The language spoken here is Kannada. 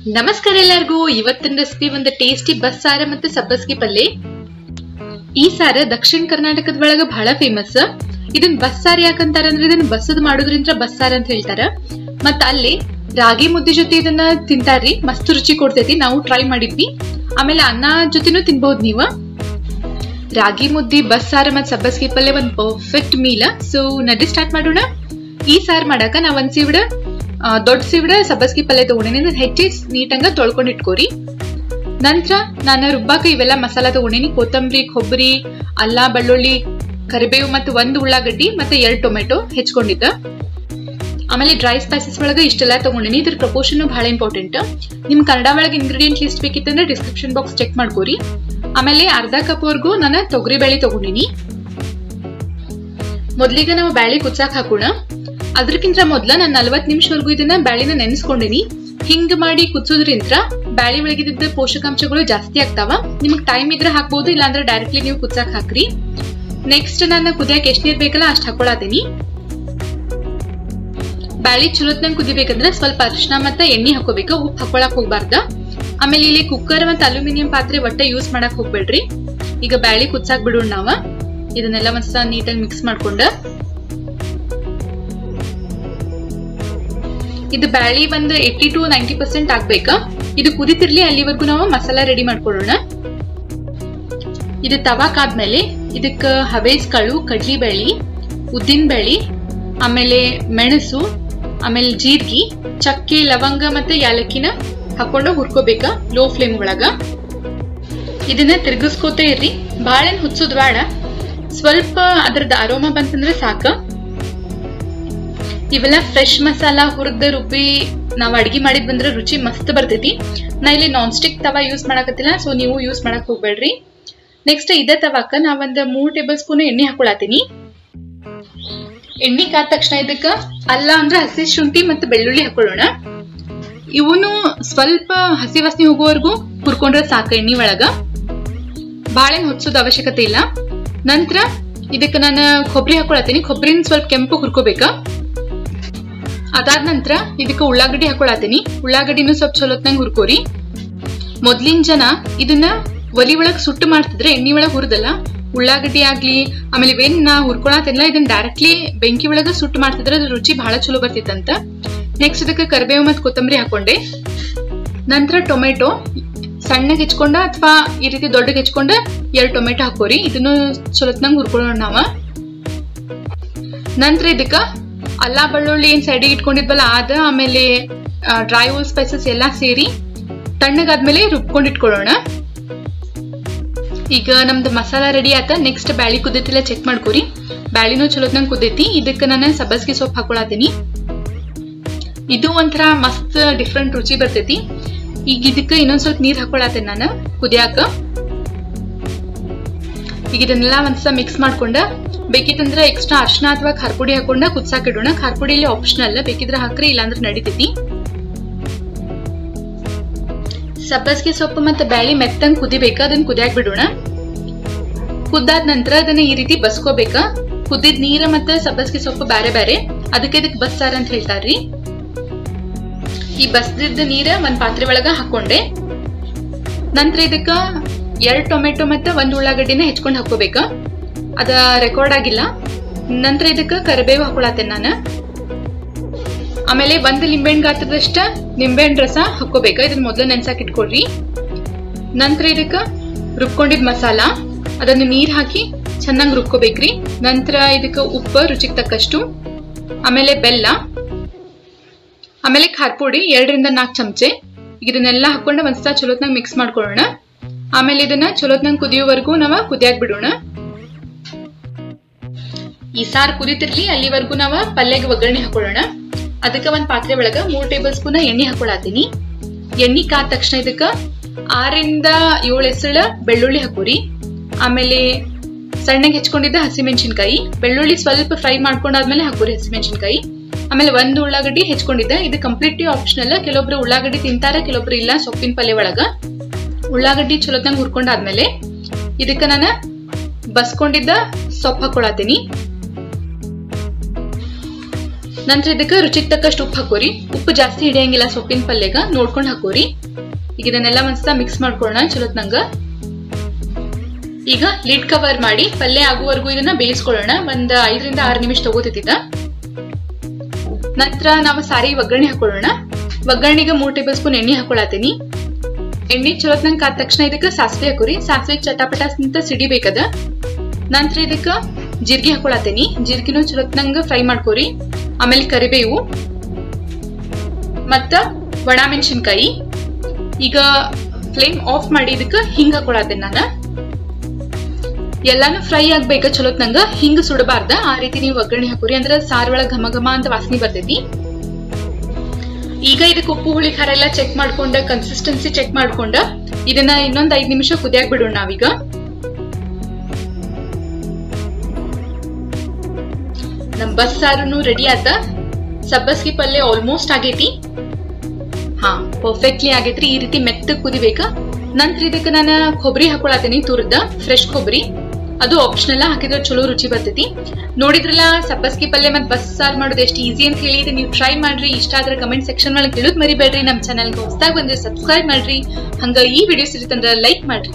ನಮಸ್ಕಾರ ಎಲ್ಲರಿಗೂ. ಇವತ್ತಿನ ರೆಸಿಪಿ ಒಂದು ಟೇಸ್ಟಿ ಬಸ್ಸಾರ ಮತ್ತೆ ಸಬ್ಬಸ್ಗಿ ಪಲ್ಯ. ಈ ಸಾರ ದಕ್ಷಿಣ ಕರ್ನಾಟಕದ ಒಳಗ ಬಹಳ ಫೇಮಸ್. ಇದನ್ನ ಬಸ್ಸಾರ ಯಾಕಂತಾರ ಅಂದ್ರೆ ಇದನ್ನ ಬಸ್ಸದ್ ಮಾಡೋದ್ರಿಂದ ಬಸ್ಸಾರ ಅಂತ ಹೇಳ್ತಾರ. ಮತ್ತ ಅಲ್ಲಿ ರಾಗಿ ಮುದ್ದೆ ಜೊತೆ ಇದನ್ನ ತಿಂತಾರ್ರಿ, ಮಸ್ತ್ ರುಚಿ ಕೊಡ್ತೈತಿ. ನಾವು ಟ್ರೈ ಮಾಡಿದ್ವಿ. ಆಮೇಲೆ ಅನ್ನ ಜೊತೆನೂ ತಿನ್ಬಹುದು ನೀವು. ರಾಗಿ ಮುದ್ದಿ, ಬಸ್ಸಾರ ಮತ್ ಸಬ್ಬಸ್ಗಿ ಪಲ್ಯ ಒಂದ್ ಪರ್ಫೆಕ್ಟ್ ಮೀಲ್. ಸೊ ನಡಿ ಸ್ಟಾರ್ಟ್ ಮಾಡೋಣ. ಈ ಸಾರ್ ಮಾಡಾಕ ನಾವ್ ಒಂದ್ ಸಿವಿಡ ದೊಡ್ಡ ಸಿವಿಡ ಸಬ್ಬಸ್ಗಿ ಪಲ್ಯ ತಗೊಂಡೇನಿ. ಹೆಚ್ಚಿ ನೀಟಂಗ ತೊಳ್ಕೊಂಡ್ ಇಟ್ಕೋರಿ. ನಂತರ ನಾನು ರುಬ್ಬಾಕ ಇವೆಲ್ಲ ಮಸಾಲಾ ತಗೊಂಡೇನಿ. ಕೊತ್ತಂಬರಿ, ಕೊಬ್ಬರಿ, ಅಲ್ಲ, ಬೆಳ್ಳುಳ್ಳಿ, ಕರಿಬೇವು ಮತ್ತು 1 ಉಳ್ಳಾಗಡ್ಡಿ ಮತ್ತೆ 2 ಟೊಮೆಟೊ ಹೆಚ್ಕೊಂಡಿದ್ದ. ಆಮೇಲೆ ಡ್ರೈ ಸ್ಪೈಸಸ್ ಒಳಗ ಇಷ್ಟೆಲ್ಲ ತಗೊಂಡೇನಿ. ಇದ್ರ ಪ್ರಪೋರ್ಷನ್ ಬಹಳ ಇಂಪಾರ್ಟೆಂಟ್. ನಿಮ್ ಕನ್ನಡ ಒಳಗೆ ಇಂಗ್ರೀಡಿಯೆಂಟ್ ಲಿಸ್ಟ್ ಬೇಕಿತ್ತಂದ್ರೆ ಡಿಸ್ಕ್ರಿಪ್ಷನ್ ಬಾಕ್ಸ್ ಚೆಕ್ ಮಾಡ್ಕೋರಿ. ಆಮೇಲೆ ಅರ್ಧ ಕಪ್ ವರ್ಗು ನಾನು ತೊಗರಿ ಬೇಳೆ ತಗೊಂಡಿನಿ. ಮೊದ್ಲಿಗೆ ನಾವು ಬ್ಯಾಳಿ ಕುಚ್ಚಾಕ್ ಹಾಕೋಣ. ಅದಕ್ಕಿಂತ ಮೊದ್ಲ ನಾನು 40 ನಿಮಿಷವರೆಗೂ ಇದನ್ನ ಬ್ಯಾಳಿನ ನೆನೆಸ್ಕೊಂಡಿನಿ. ಹಿಂಗ್ ಮಾಡಿ ಕುಚ್ಚೋದ್ರಿಂದ ಬ್ಯಾಳಿ ಒಳಗಿದ್ದ ಪೋಷಕಾಂಶಗಳು ಜಾಸ್ತಿ ಆಗ್ತಾವ. ನಿಮ್ಗೆ ಟೈಮ್ ಇದ್ರೆ ಹಾಕ್ಬಹುದು, ಇಲ್ಲಾಂದ್ರೆ ಡೈರೆಕ್ಟ್ಲಿ ನೀವು ಕುಚ್ಚಾಕ್ ಹಾಕ್ರಿ. ನೆಕ್ಸ್ಟ್ ನಾನು ಕುದಿಯಾಕ ಎಷ್ಟ್ ನೀರ್ ಬೇಕಲ್ಲ ಅಷ್ಟ್ ಹಾಕೊಳತೀನಿ. ಬ್ಯಾಳಿ ಚಲೋತ್ನಂಗ್ ಕುದಿಬೇಕಂದ್ರೆ ಸ್ವಲ್ಪ ಅರಿಶಿನ ಮತ್ತೆ ಎಣ್ಣೆ ಹಾಕೋಬೇಕು. ಉಪ್ಪು ಹಾಕೊಳಕ್ ಹೋಗ್ಬಾರ್ದ. ಆಮೇಲೆ ಇಲ್ಲಿ ಕುಕ್ಕರ್ ಮತ್ತೆ ಅಲ್ಯೂಮಿನಿಯಂ ಪಾತ್ರೆ ಒಟ್ಟೆ ಯೂಸ್ ಮಾಡಕ್ ಹೋಗ್ಬೇಡ್ರಿ. ಈಗ ಬ್ಯಾಳಿ ಕುಚ್ಚಾಕ್ ಬಿಡೋಣ ನಾವ. ಇದನ್ನೆಲ್ಲ ಒಂದ್ಸಲ ನೀಟಾಗಿ ಮಿಕ್ಸ್ ಮಾಡ್ಕೊಂಡ ಇದು ಬ್ಯಾಳಿ ಒಂದು 80 to 90% ಆಗ್ಬೇಕ. ಇದು ಕುದಿತಿರ್ಲಿ, ಅಲ್ಲಿವರೆಗೂ ನಾವು ಮಸಾಲಾ ರೆಡಿ ಮಾಡ್ಕೊಳ್ಳೋಣ. ಇದು ತವಾಕಾದ್ಮೇಲೆ ಇದಕ್ಕ ಹವೇಸ್ ಕಾಳು, ಕಡ್ಲಿ ಬೇಳಿ, ಉದ್ದಿನ ಬೇಳಿ, ಆಮೇಲೆ ಮೆಣಸು, ಆಮೇಲೆ ಜೀರಿಗೆ, ಚಕ್ಕೆ, ಲವಂಗ ಮತ್ತೆ ಯಾಲಕ್ಕಿನ ಹಾಕೊಂಡು ಹುರ್ಕೋಬೇಕ ಲೋ ಫ್ಲೇಮ್ ಒಳಗ. ಇದನ್ನ ತಿರ್ಗಿಸ್ಕೋತೇ ಇರ್ರಿ. ಬಾಳೆನ್ ಹುಚ್ಚೋದ್ ಬೇಡ. ಸ್ವಲ್ಪ ಅದ್ರದ್ದು ಅರೋಮಾ ಬಂತಂದ್ರೆ ಸಾಕ. ಇವೆಲ್ಲ ಫ್ರೆಶ್ ಮಸಾಲಾ ಹುರಿದ ರುಬ್ಬಿ ನಾವ್ ಅಡ್ಗಿ ಮಾಡಿದ್ ಬಂದ್ರೆ ರುಚಿ ಮಸ್ತ್ ಬರ್ತೈತಿ. ನಾ ಇಲ್ಲಿ ನಾನ್ ಸ್ಟಿಕ್ ತವಾ ಯೂಸ್ ಮಾಡಕತ್ತಿಲ್ಲ, ಸೊ ನೀವು ಯೂಸ್ ಮಾಡಕ್ ಹೋಗ್ಬೇಡ್ರಿ. ನೆಕ್ಸ್ಟ್ ಇದೇ ತವಾಕ ನಾವೊಂದ್ 3 ಟೇಬಲ್ ಸ್ಪೂನ್ ಎಣ್ಣೆ ಹಾಕೊಳತೀನಿ. ಎಣ್ಣೆ ಕಾದ ತಕ್ಷಣ ಇದಕ್ಕ ಅಲ್ಲ ಅಂದ್ರೆ ಹಸಿ ಶುಂಠಿ ಮತ್ತೆ ಬೆಳ್ಳುಳ್ಳಿ ಹಾಕೊಳ್ಳೋಣ. ಇವನು ಸ್ವಲ್ಪ ಹಸಿ ವಾಸನೆ ಹೋಗೋವರೆಗೂ ಹುರ್ಕೊಂಡ್ರೆ ಸಾಕ ಎಣ್ಣೆ ಒಳಗ. ಬಾಳೆನ್ ಹೊಚ್ಚೋದ್ ಅವಶ್ಯಕತೆ ಇಲ್ಲ. ನಂತರ ಇದಕ್ಕ ನಾನು ಕೊಬ್ಬರಿ ಹಾಕೊಳತೀನಿ. ಕೊಬ್ಬರಿನ ಸ್ವಲ್ಪ ಕೆಂಪು ಹುರ್ಕೋಬೇಕ. ಅದಾದ ನಂತರ ಇದಕ್ಕೆ ಉಳ್ಳಾಗಡ್ಡಿ ಹಾಕೊಳತೀನಿ. ಉಳ್ಳಾಗಡ್ಡಿನೂ ಸ್ವಲ್ಪ ಚಲೋತ್ನಂಗ್ ಹುರ್ಕೋರಿ. ಮೊದ್ಲಿನ ಜನ ಇದನ್ನ ಒಲಿ ಒಳಗ್ ಸುಟ್ಟು ಮಾಡ್ತಿದ್ರೆ ಎಣ್ಣೆ ಒಳಗ್ ಹುರಿದಲ್ಲ. ಉಳ್ಳಾಗಡ್ಡಿ ಆಗ್ಲಿ ಆಮೇಲೆ ಇವೇನ್ ನಾ ಹುರ್ಕೊಳತಿಲ್ಲ, ಇದನ್ನ ಡೈರೆಕ್ಟ್ಲಿ ಬೆಂಕಿ ಒಳಗ ಸುಟ್ಟು ಮಾಡ್ತಿದ್ರೆ ಅದ್ರ ರುಚಿ ಬಹಳ ಚಲೋ ಬರ್ತಿತ್ತಂತ. ನೆಕ್ಸ್ಟ್ ಇದಕ್ಕೆ ಕರಿಬೇವು ಮತ್ತು ಕೊತ್ತಂಬರಿ ಹಾಕೊಂಡೆ. ನಂತರ ಟೊಮೆಟೊ ಸಣ್ಣಗೆ ಹೆಚ್ಕೊಂಡ ಅಥವಾ ಈ ರೀತಿ ದೊಡ್ಡಗೆ ಹೆಚ್ಕೊಂಡ 2 ಟೊಮೆಟೊ ಹಾಕೋರಿ. ಇದನ್ನು ಚಲೋತ್ನಂಗ್ ಹುರ್ಕೊಳ್ಳೋಣ ನಾವ. ನಂತರ ಇದಕ್ಕ ಅಲ್ಲ, ಬೆಳ್ಳುಳ್ಳಿ ಏನ್ ಸೈಡಿಗೆ ಇಟ್ಕೊಂಡಿದ್ವಲ್ಲ ಅದ, ಆಮೇಲೆ ಡ್ರೈ ಹೋಲ್ ಸ್ಪೈಸಸ್ ಎಲ್ಲಾ ಸೇರಿ ತಣ್ಣಗಾದ್ಮೇಲೆ ರುಬ್ಕೊಂಡಿಟ್ಕೊಳ್ಳೋಣ. ಈಗ ನಮ್ದು ಮಸಾಲಾ ರೆಡಿ ಆತ. ನೆಕ್ಸ್ಟ್ ಬ್ಯಾಳಿ ಕುದೈತಿಲ್ಲ ಚೆಕ್ ಮಾಡ್ಕೋರಿ. ಬ್ಯಾಳಿನೂ ಚಲೋತ್ನಂಗ್ ಕುದೈತಿ. ಇದಕ್ಕೆ ನಾನು ಸಬ್ಬಸ್ಗಿ ಸೊಪ್ಪು ಹಾಕೊಳತೀನಿ. ಇದು ಒಂಥರ ಮಸ್ತ್ ಡಿಫ್ರೆಂಟ್ ರುಚಿ ಬರ್ತೈತಿ. ಈಗ ಇದಕ್ಕೆ ಇನ್ನೊಂದ್ ಸ್ವಲ್ಪ ನೀರ್ ಹಾಕೊಳತೇನೆ ನಾನು ಕುದಿಯಾಕ. ಈಗ ಇದನ್ನೆಲ್ಲ ಒಂದ್ಸಲ ಮಿಕ್ಸ್ ಮಾಡ್ಕೊಂಡ ಬೇಕಿತ್ತಂದ್ರೆ ಎಕ್ಸ್ಟ್ರಾ ಅರ್ಶಿನ ಅಥವಾ ಖಾರ ಪುಡಿ ಹಾಕೊಂಡ ಕುದ್ಸಾಕ್ ಇಡೋಣ. ಖಾರ ಪುಡಿ ಇಲ್ಲಿ ಆಪ್ಷನಲ್, ಬೇಕಿದ್ರೆ ಹಾಕ್ರಿ, ಇಲ್ಲಾಂದ್ರೆ ನಡಿತೈತಿ. ಸಬ್ಬಸ್ಗೆ ಸೊಪ್ಪು ಮತ್ತೆ ಬ್ಯಾಳಿ ಮೆತ್ತಂಗ್ ಕುದಿಬೇಕ. ಅದನ್ನ ಕುದಿಯಾಕ್ ಬಿಡೋಣ. ಕುದ್ದಾದ ನಂತರ ಅದನ್ನ ಈ ರೀತಿ ಬಸ್ಕೋಬೇಕ. ಕುದ್ದಿದ್ ನೀರ ಮತ್ತೆ ಸಬ್ಬಸ್ಗೆ ಸೊಪ್ಪು ಬ್ಯಾರೆ ಬ್ಯಾರೆ, ಅದಕ್ಕೆ ಇದಕ್ ಬಸ್ಸಾರ ಅಂತ ಹೇಳ್ತಾರ್ರಿ. ಈ ಬಸ್ದಿದ್ದ ನೀರ ಒಂದ್ ಪಾತ್ರೆ ಒಳಗ ಹಾಕೊಂಡೆ. ನಂತರ ಇದಕ್ಕ 2 ಟೊಮೆಟೊ ಮತ್ತೆ 1 ಉಳ್ಳಾಗಡ್ಡಿನ ಹೆಚ್ಕೊಂಡ್ ಹಾಕೋಬೇಕ. ಅದ ರೆಕಾರ್ಡ್ ಆಗಿಲ್ಲ. ನಂತರ ಇದಕ್ಕ ಕರಿಬೇವು ಹಾಕೊಳತೇನೆ ನಾನು. ಆಮೇಲೆ 1 ಲಿಂಬೆಹಣ್ಣು ಗಾತ್ರದಷ್ಟ ನಿಂಬೆಹಣ್ಣು ರಸ ಹಾಕೋಬೇಕ. ಇದನ್ನ ಮೊದಲು ನೆನ್ಸಾಕ್ ಇಟ್ಕೊಳ್ರಿ. ನಂತರ ಇದಕ್ಕ ರುಬ್ಕೊಂಡಿದ್ ಮಸಾಲ, ಅದನ್ನ ನೀರ್ ಹಾಕಿ ಚೆನ್ನಾಗಿ ರುಬ್ಕೋಬೇಕ್ರಿ. ನಂತರ ಇದಕ್ಕ ಉಪ್ಪು ರುಚಿಗೆ ತಕ್ಕಷ್ಟು, ಆಮೇಲೆ ಬೆಲ್ಲ, ಆಮೇಲೆ ಖಾರ ಪುಡಿ 2 ರಿಂದ 4 ಚಮಚೆ. ಇದನ್ನೆಲ್ಲ ಹಾಕೊಂಡು ಒಂದ್ಸಲ ಚಲೋತ್ನಾಗ ಮಿಕ್ಸ್ ಮಾಡ್ಕೊಳ್ಳೋಣ. ಆಮೇಲೆ ಇದನ್ನ ಚಲೋತ್ನಾಗ ಕುದಿಯೋವರೆಗೂ ನಾವ ಕುದಿಯಾಕ್ ಬಿಡೋಣ. ಈ ಸಾರು ಕುದಿತಿರ್ಲಿ, ಅಲ್ಲಿವರೆಗೂ ನಾವ ಪಲ್ಯಗೆ ಒಗ್ಗರಣೆ ಹಾಕೊಳ್ಳೋಣ. ಅದಕ್ಕೆ ಒಂದ್ ಪಾತ್ರೆ ಒಳಗ 3 ಟೇಬಲ್ ಸ್ಪೂನ್ ಎಣ್ಣೆ ಹಾಕೊಳತೀನಿ. ಎಣ್ಣೆ ಕಾದ ತಕ್ಷಣ ಇದಕ್ಕ 6 ರಿಂದ 7 ಎಸಳ ಬೆಳ್ಳುಳ್ಳಿ ಹಾಕೋರಿ. ಆಮೇಲೆ ಸಣ್ಣಗೆ ಹೆಚ್ಕೊಂಡಿದ್ದ ಹಸಿಮೆಣಸಿನ್ಕಾಯಿ, ಬೆಳ್ಳುಳ್ಳಿ ಸ್ವಲ್ಪ ಫ್ರೈ ಮಾಡ್ಕೊಂಡಾದ್ಮೇಲೆ ಹಾಕೋರಿ ಹಸಿಮೆಣಸಿನ್ಕಾಯಿ. ಆಮೇಲೆ 1 ಉಳ್ಳಾಗಡ್ಡಿ ಹೆಚ್ಕೊಂಡಿದ್ದೆ. ಇದು ಕಂಪ್ಲೀಟ್ಲಿ ಆಪ್ಷನಲ್. ಕೆಲವೊಬ್ರು ಉಳ್ಳಾಗಡ್ಡಿ ತಿಂತಾರ, ಕೆಲವೊಬ್ರು ಇಲ್ಲ. ಸೊಪ್ಪಿನ ಪಲ್ಯ ಒಳಗ ಉಳ್ಳಾಗಡ್ಡಿ ಚಲೋತ್ನಂಗ್ ಹುರ್ಕೊಂಡಾದ್ಮೇಲೆ ಇದಕ್ಕ ನಾನು ಬಸ್ಕೊಂಡಿದ್ದ ಸೊಪ್ಪು ಹಾಕೊಳತೀನಿ. ನಂತರ ಇದಕ್ಕೆ ರುಚಿಗೆ ತಕ್ಕಷ್ಟು ಉಪ್ಪು ಹಾಕೋರಿ. ಉಪ್ಪು ಜಾಸ್ತಿ ಹಿಡಿಯಂಗಿಲ್ಲ ಸೊಪ್ಪಿನ ಪಲ್ಯಗ, ನೋಡ್ಕೊಂಡು ಹಾಕೋರಿ. ಈಗ ಇದನ್ನೆಲ್ಲ ಒಂದ್ಸಲ ಮಿಕ್ಸ್ ಮಾಡ್ಕೊಳ್ಳೋಣ ಚಲೋತ್ನಂಗ. ಈಗ ಲಿಡ್ ಕವರ್ ಮಾಡಿ ಪಲ್ಯ ಆಗುವವರೆಗೂ ಇದನ್ನ ಬೇಯಿಸ್ಕೊಳ್ಳೋಣ. ಒಂದ್ 5 ರಿಂದ 6 ನಿಮಿಷ ತಗೋತೈತಿ. ನಂತರ ನಾವು ಸಾರಿಗೆ ಒಗ್ಗರಣೆ ಹಾಕೊಳ್ಳೋಣ. ಒಗ್ಗರಣೆಗೆ 3 ಟೇಬಲ್ ಸ್ಪೂನ್ ಎಣ್ಣೆ ಹಾಕೊಳತೀನಿ. ಎಣ್ಣೆ ಚಲೋತ್ನಂಗ್ ಕಾದ ತಕ್ಷಣ ಇದಕ್ಕೆ ಸಾಸಿವೆ ಹಾಕೋರಿ. ಸಾಸಿವೆ ಚಟಾಪಟ ಅಂತ ಸಿಡಿಬೇಕದ. ನಂತರ ಇದಕ್ಕ ಜೀರಿಗೆ ಹಾಕೊಳತೀನಿ. ಜೀರಿಗೆನೂ ಚಲೋತ್ನಂಗ್ ಫ್ರೈ ಮಾಡ್ಕೋರಿ. ಆಮೇಲೆ ಕರಿಬೇವು ಮತ್ತ ಒಣ ಮೆಣಸಿನ್ಕಾಯಿ. ಈಗ ಫ್ಲೇಮ್ ಆಫ್ ಮಾಡಿ ಇದಕ್ಕ ಹಿಂಗ್ ಹಾಕೊಳತೀನಿ ನಾನು. ಎಲ್ಲಾನು ಫ್ರೈ ಆಗ್ಬೇಕ ಚಲೋತ್ನಂಗ, ಹಿಂಗ್ ಸುಡಬಾರ್ದ. ಆ ರೀತಿ ನೀವು ಒಗ್ಗರಣೆ ಹಾಕೋರಿ, ಅಂದ್ರೆ ಸಾರ್ ಒಳಗ ಘಮ ಘಮ ಅಂತ ವಾಸನೆ ಬರ್ತೈತಿ. ಈಗ ಇದಕ್ಕೆ ಉಪ್ಪು ಹುಳಿ ಖಾರ ಎಲ್ಲ ಚೆಕ್ ಮಾಡ್ಕೊಂಡ, ಕನ್ಸಿಸ್ಟೆನ್ಸಿ ಚೆಕ್ ಮಾಡ್ಕೊಂಡ ಇದನ್ನ ಇನ್ನೊಂದ್ 5 ನಿಮಿಷ ಕುದಿಯಾಕ್ ಬಿಡೋಣ ನಾವೀಗ. ನಮ್ ಬಸ್ಸಾರು ರೆಡಿ ಆತ. ಸಬ್ಬಸ್ಗಿ ಪಲ್ಯ ಆಲ್ಮೋಸ್ಟ್ ಆಗೈತಿ. ಪರ್ಫೆಕ್ಟ್ಲಿ ಆಗೈತ್ರಿ. ಈ ರೀತಿ ಮೆತ್ತಗ್ ಕುದಿಬೇಕ. ನಂತರ ಇದಕ್ಕೆ ನಾನು ಕೊಬ್ಬರಿ ಹಾಕೊಳತೀನಿ, ತುರ್ದ ಫ್ರೆಶ್ ಕೊಬ್ಬರಿ. ಅದು ಆಪ್ಷನಲ್, ಹಾಕಿದ್ರೆ ಚಲೋ ರುಚಿ ಬರ್ತೈತಿ. ನೋಡಿದ್ರಲ್ಲ ಸಬ್ಬಸ್ಗಿ ಪಲ್ಯ ಮತ್ ಬಸ್ಸಾರ್ ಮಾಡೋದು ಎಷ್ಟು ಈಸಿ ಅಂತ ಹೇಳಿ. ಇದು ನೀವು ಟ್ರೈ ಮಾಡ್ರಿ. ಇಷ್ಟ ಆದ್ರೆ ಕಮೆಂಟ್ ಸೆಕ್ಷನ್ ಒಳಗೆ ತಿಳಿದ್ ಮರಿಬೇಡ್ರಿ. ನಮ್ ಚಾನಲ್ಗೆ ಹೊಸದಾಗಿ ಬಂದ್ರೆ ಸಬ್ಸ್ಕ್ರೈಬ್ ಮಾಡ್ರಿ. ಹಂಗ ಈ ವಿಡಿಯೋಸ್ ಇರುತ್ತಂದ್ರ ಲೈಕ್ ಮಾಡ್ರಿ.